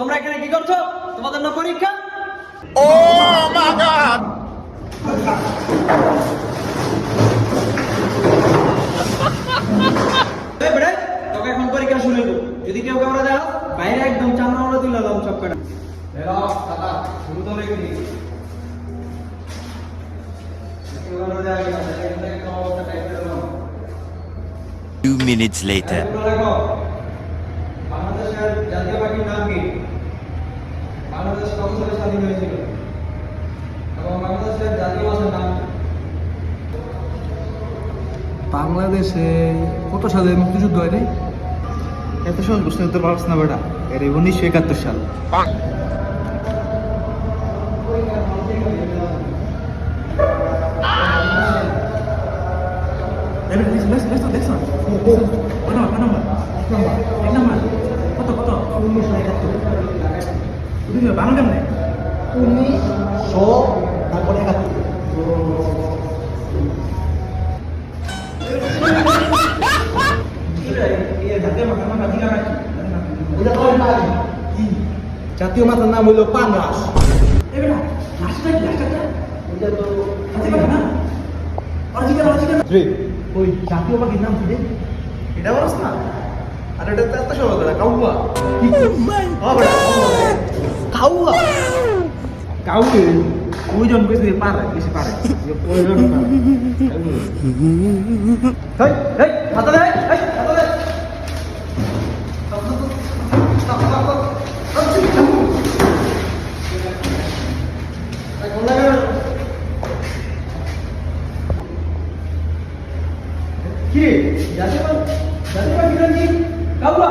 তোমরা এখানে কি করছো? তোমাদের না পরীক্ষা? ও মাই গড! তোকে এখন পরীক্ষা শুরু হইব। যদি কেউ কাউরা দেয় বাইরে একদম চামড়া তুলে দাও সব কটা। শুরু তো রেখে দিই। কেউ কাউরা দেয় আগে না, এখান থেকে তোমার অবস্থা টাইপ করে দাও। 2 minutes later. বাংলাদেশের জাতীয় পাখির নাম কি? বাংলাদেশ কত সালে স্বাধীন হয়েছিল? এবং বাংলাদেশের জাতীয় মাছের নাম কি? বাংলাদেশে কত সালে মুক্তিযুদ্ধ হয় নাই? এত সহজ প্রশ্ন উত্তর পারছ না বেটা। এর 1971 সাল। দেখছো কত নম্বর? এক নম্বর কত 1971 বাংলা কেমনে 1900 তারপরে 71। জাতীয় মাছের নাম হইল পাঙ্গাস। ওই জাতীয় পাখির নাম কি রে? এটা বলছ না? আর এটা তো এত সহজ না কাউয়া। কাউয়া। কাউকে ওইজন বেশি পারে ওইজন পারে। হেই হেই হাতে দে, এই হাতে দে। কি রে? জাতীয় পাখির নাম কি? কাউয়া।